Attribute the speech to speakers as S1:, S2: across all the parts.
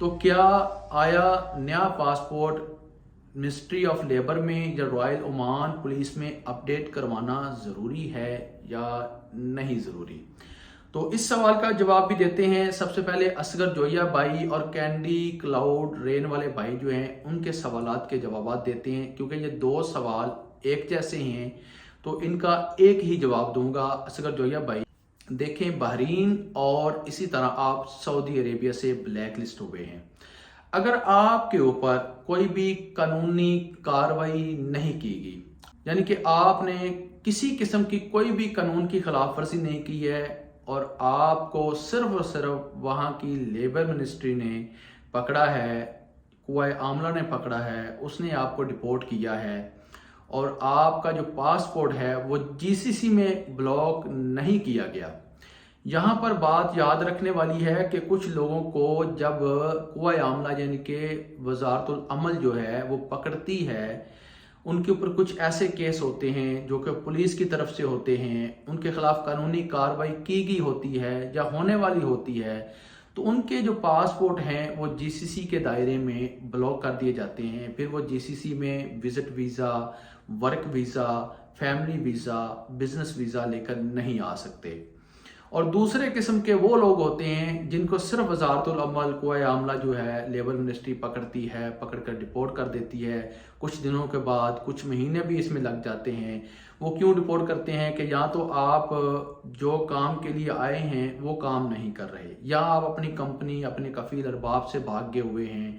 S1: تو کیا آیا نیا پاسپورٹ منسٹری آف لیبر میں یا رائل عمان پولیس میں اپڈیٹ کروانا ضروری ہے یا نہیں ضروری؟ تو اس سوال کا جواب بھی دیتے ہیں۔ سب سے پہلے اصغر جویا بھائی اور کینڈی کلاؤڈ رین والے بھائی جو ہیں ان کے سوالات کے جوابات دیتے ہیں، کیونکہ یہ دو سوال ایک جیسے ہیں تو ان کا ایک ہی جواب دوں گا۔ اصغر جویا بھائی، دیکھیں بحرین اور اسی طرح آپ سعودی عربیہ سے بلیک لسٹ ہوئے ہیں۔ اگر آپ کے اوپر کوئی بھی قانونی کارروائی نہیں کی گئی، یعنی کہ آپ نے کسی قسم کی کوئی بھی قانون کی خلاف ورزی نہیں کی ہے اور آپ کو صرف اور صرف وہاں کی لیبر منسٹری نے پکڑا ہے، قوائے عاملہ نے پکڑا ہے، اس نے آپ کو ڈپورٹ کیا ہے اور آپ کا جو پاسپورٹ ہے وہ جی سی سی میں بلاک نہیں کیا گیا۔ یہاں پر بات یاد رکھنے والی ہے کہ کچھ لوگوں کو جب قوائے عاملہ یعنی کہ وزارت العمل جو ہے وہ پکڑتی ہے، ان کے اوپر کچھ ایسے کیس ہوتے ہیں جو کہ پولیس کی طرف سے ہوتے ہیں، ان کے خلاف قانونی کارروائی کی گئی ہوتی ہے یا ہونے والی ہوتی ہے، تو ان کے جو پاسپورٹ ہیں وہ جی سی سی کے دائرے میں بلاک کر دیے جاتے ہیں۔ پھر وہ جی سی سی میں visit visa, work visa, family visa, business visa لے کر نہیں آ سکتے۔ اور دوسرے قسم کے وہ لوگ ہوتے ہیں جن کو صرف وزارت العمل قوائے عاملہ جو ہے لیبر منسٹری پکڑتی ہے، پکڑ کر ڈپورٹ کر دیتی ہے، کچھ دنوں کے بعد کچھ مہینے بھی اس میں لگ جاتے ہیں۔ وہ کیوں ڈپورٹ کرتے ہیں کہ یا تو آپ جو کام کے لیے آئے ہیں وہ کام نہیں کر رہے، یا آپ اپنی کمپنی اپنے کفیل ارباب سے بھاگ گئے ہوئے ہیں،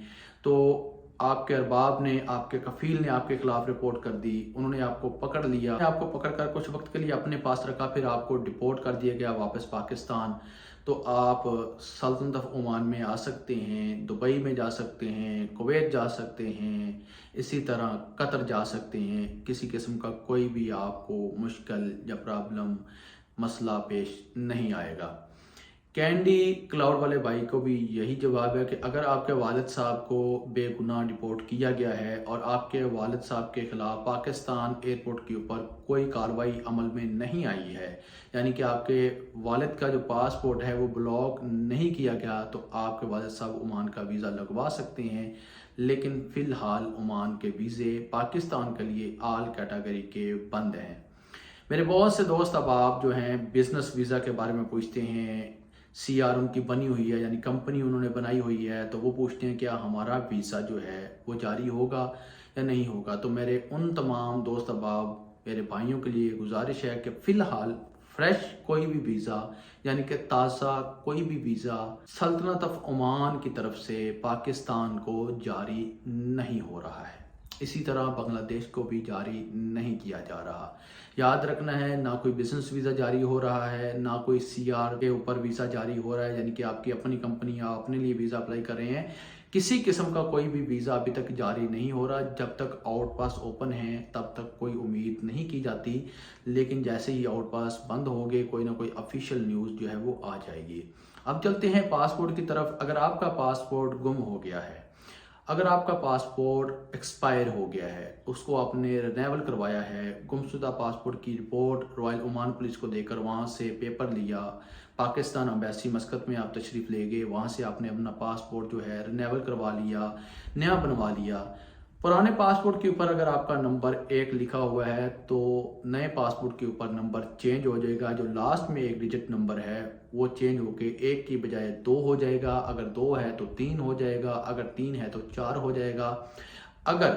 S1: تو آپ کے ارباب نے، آپ کے کفیل نے آپ کے خلاف رپورٹ کر دی، انہوں نے آپ کو پکڑ لیا، آپ کو پکڑ کر کچھ وقت کے لیے اپنے پاس رکھا، پھر آپ کو ڈپورٹ کر دیا گیا واپس پاکستان۔ تو آپ سلطنت آف عمان میں آ سکتے ہیں، دبئی میں جا سکتے ہیں، کویت جا سکتے ہیں، اسی طرح قطر جا سکتے ہیں۔ کسی قسم کا کوئی بھی آپ کو مشکل یا پرابلم مسئلہ پیش نہیں آئے گا۔ کینڈی کلاؤڈ والے بھائی کو بھی یہی جواب ہے کہ اگر آپ کے والد صاحب کو بے گناہ ڈپورٹ کیا گیا ہے اور آپ کے والد صاحب کے خلاف پاکستان ایئرپورٹ کے اوپر کوئی کارروائی عمل میں نہیں آئی ہے، یعنی کہ آپ کے والد کا جو پاسپورٹ ہے وہ بلاک نہیں کیا گیا، تو آپ کے والد صاحب عمان کا ویزا لگوا سکتے ہیں۔ لیکن فی الحال عمان کے ویزے پاکستان کے لیے آل کیٹیگری کے بند ہیں۔ میرے بہت سے دوست اب آپ جو ہیں بزنس ویزا کے بارے میں پوچھتے ہیں، سی آر ان کی بنی ہوئی ہے یعنی کمپنی انہوں نے بنائی ہوئی ہے، تو وہ پوچھتے ہیں کیا ہمارا ویزا جو ہے وہ جاری ہوگا یا نہیں ہوگا۔ تو میرے ان تمام دوست احباب، میرے بھائیوں کے لیے گزارش ہے کہ فی الحال فریش کوئی بھی ویزا یعنی کہ تازہ کوئی بھی ویزا سلطنت آف عمان کی طرف سے پاکستان کو جاری نہیں ہو رہا ہے۔ اسی طرح بنگلہ دیش کو بھی جاری نہیں کیا جا رہا۔ یاد رکھنا ہے، نہ کوئی بزنس ویزا جاری ہو رہا ہے، نہ کوئی سی آر کے اوپر ویزا جاری ہو رہا ہے، یعنی کہ آپ کی اپنی کمپنی آپ اپنے لیے ویزا اپلائی کر رہے ہیں۔ کسی قسم کا کوئی بھی ویزا ابھی تک جاری نہیں ہو رہا۔ جب تک آؤٹ پاس اوپن ہیں تب تک کوئی امید نہیں کی جاتی، لیکن جیسے ہی آؤٹ پاس بند ہوگے کوئی نہ کوئی آفیشیل نیوز جو ہے وہ آ جائے گی۔ اب چلتے ہیں پاسپورٹ کی طرف۔ اگر آپ کا پاسپورٹ گم ہو گیا ہے، اگر آپ کا پاسپورٹ ایکسپائر ہو گیا ہے، اس کو آپ نے رینیول کروایا ہے، گمشدہ پاسپورٹ کی رپورٹ رائل عمان پولیس کو دے کر وہاں سے پیپر لیا، پاکستان امبیسی مسقط میں آپ تشریف لے گئے، وہاں سے آپ نے اپنا پاسپورٹ جو ہے رینیول کروا لیا، نیا بنوا لیا۔ پرانے پاسپورٹ کے اوپر اگر آپ کا نمبر 1 لکھا ہوا ہے تو نئے پاسپورٹ کے اوپر نمبر چینج ہو جائے گا، جو لاسٹ میں ایک ڈیجٹ نمبر ہے وہ چینج ہو کے 1 کی بجائے 2 ہو جائے گا، اگر 2 ہے تو 3 ہو جائے گا، اگر 3 ہے تو 4 ہو جائے گا، اگر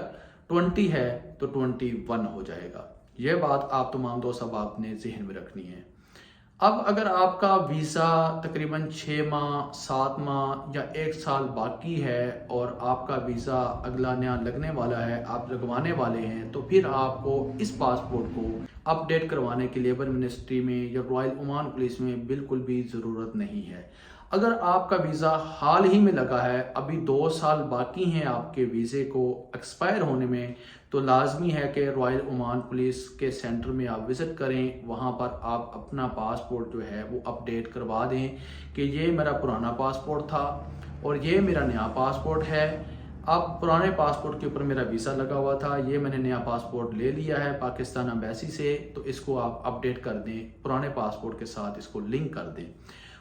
S1: 20 ہے تو 21 ہو جائے گا۔ یہ بات آپ تمام دوست احباب نے ذہن میں رکھنی ہے۔ اب اگر آپ کا ویزا تقریباً 6 ماہ، 7 ماہ یا 1 سال باقی ہے اور آپ کا ویزا اگلا نیا لگنے والا ہے، آپ لگوانے والے ہیں، تو پھر آپ کو اس پاسپورٹ کو اپ ڈیٹ کروانے کی لیبر منسٹری میں یا رائل عمان پولیس میں بالکل بھی ضرورت نہیں ہے۔ اگر آپ کا ویزا حال ہی میں لگا ہے، ابھی 2 سال باقی ہیں آپ کے ویزے کو ایکسپائر ہونے میں، تو لازمی ہے کہ رائل عمان پولیس کے سینٹر میں آپ وزٹ کریں، وہاں پر آپ اپنا پاسپورٹ جو ہے وہ اپ ڈیٹ کروا دیں کہ یہ میرا پرانا پاسپورٹ تھا اور یہ میرا نیا پاسپورٹ ہے۔ اب پرانے پاسپورٹ کے اوپر میرا ویزا لگا ہوا تھا، یہ میں نے نیا پاسپورٹ لے لیا ہے پاکستان امبیسی سے، تو اس کو آپ اپ ڈیٹ کر دیں، پرانے پاسپورٹ کے ساتھ اس کو لنک کر دیں۔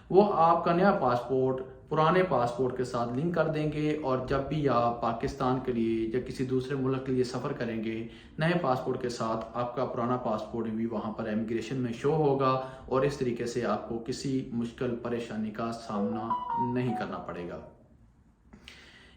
S1: وہ آپ کا نیا پاسپورٹ پرانے پاسپورٹ کے ساتھ لنک کر دیں گے، اور جب بھی آپ پاکستان کے لیے یا کسی دوسرے ملک کے لیے سفر کریں گے، نئے پاسپورٹ کے ساتھ آپ کا پرانا پاسپورٹ بھی وہاں پر امیگریشن میں شو ہوگا، اور اس طریقے سے آپ کو کسی مشکل پریشانی کا سامنا نہیں کرنا پڑے گا۔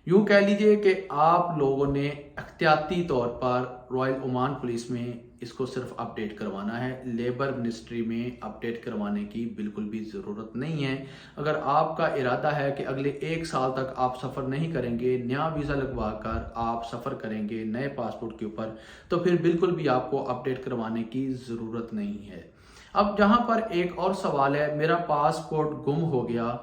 S1: یوں کہہ لیجئے کہ آپ لوگوں نے احتیاطی طور پر رائل عمان پولیس میں اس کو صرف اپڈیٹ کروانا ہے، لیبر منسٹری میں اپڈیٹ کروانے کی بالکل بھی ضرورت نہیں ہے۔ اگر آپ کا ارادہ ہے کہ اگلے 1 سال تک آپ سفر نہیں کریں گے، نیا ویزا لگوا کر آپ سفر کریں گے نئے پاسپورٹ کے اوپر، تو پھر بالکل بھی آپ کو اپڈیٹ کروانے کی ضرورت نہیں ہے۔ اب جہاں پر ایک اور سوال ہے، میرا پاسپورٹ گم ہو گیا،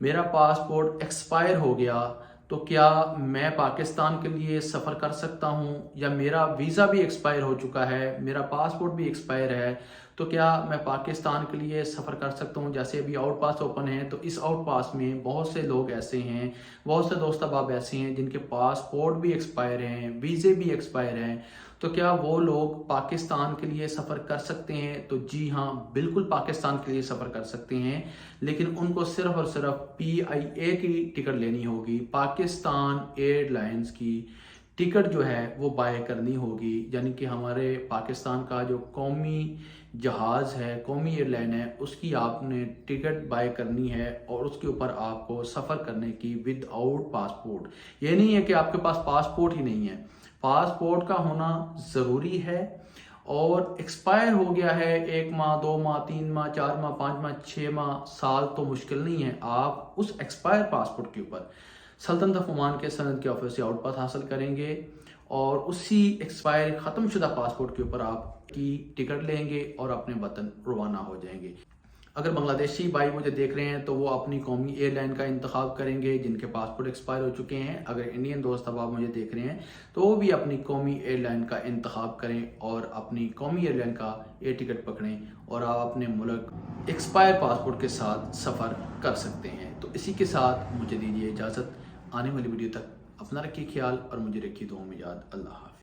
S1: میرا پاسپورٹ ایکسپائر ہو گیا، تو کیا میں پاکستان کے لیے سفر کر سکتا ہوں؟ یا میرا ویزا بھی ایکسپائر ہو چکا ہے، میرا پاسپورٹ بھی ایکسپائر ہے، تو کیا میں پاکستان کے لیے سفر کر سکتا ہوں؟ جیسے ابھی آؤٹ پاس اوپن ہے، تو اس آؤٹ پاس میں بہت سے لوگ ایسے ہیں، بہت سے دوست احباب ایسے ہیں جن کے پاسپورٹ بھی ایکسپائر ہیں، ویزے بھی ایکسپائر ہیں، تو کیا وہ لوگ پاکستان کے لیے سفر کر سکتے ہیں؟ تو جی ہاں، بالکل پاکستان کے لیے سفر کر سکتے ہیں، لیکن ان کو صرف اور صرف PIA کی ٹکٹ لینی ہوگی، پاکستان ایئر لائنز کی ٹکٹ جو ہے وہ بائی کرنی ہوگی، یعنی کہ ہمارے پاکستان کا جو قومی جہاز ہے، قومی ایئر لائن ہے، اس کی آپ نے ٹکٹ بائی کرنی ہے، اور اس کے اوپر آپ کو سفر کرنے کی ود آؤٹ پاسپورٹ۔ یہ نہیں ہے کہ آپ کے پاس پاسپورٹ ہی نہیں ہے، پاسپورٹ کا ہونا ضروری ہے، اور ایکسپائر ہو گیا ہے 1 ماہ 2 ماہ 3 ماہ 4 ماہ 5 ماہ 6 ماہ سال تو مشکل نہیں ہے، آپ اس ایکسپائر پاسپورٹ کے اوپر سلطنت آف عمان کے سند کے آفس سے آؤٹ پاس حاصل کریں گے، اور اسی ایکسپائر ختم شدہ پاسپورٹ کے اوپر آپ کی ٹکٹ لیں گے اور اپنے وطن روانہ ہو جائیں گے۔ اگر بنگلہ دیشی بھائی مجھے دیکھ رہے ہیں تو وہ اپنی قومی ایئر لائن کا انتخاب کریں گے جن کے پاسپورٹ ایکسپائر ہو چکے ہیں۔ اگر انڈین دوست احباب مجھے دیکھ رہے ہیں تو وہ بھی اپنی قومی ایئر لائن کا انتخاب کریں اور اپنی قومی ایئر لائن کا ایئر ٹکٹ پکڑیں، اور آپ اپنے ملک ایکسپائر پاسپورٹ کے ساتھ سفر کر سکتے ہیں۔ تو اسی کے ساتھ مجھے دیجیے اجازت، آنے والی ویڈیو تک اپنا رکھیے خیال اور مجھے رکھیے دعاؤں میں یاد۔ اللہ حافظ۔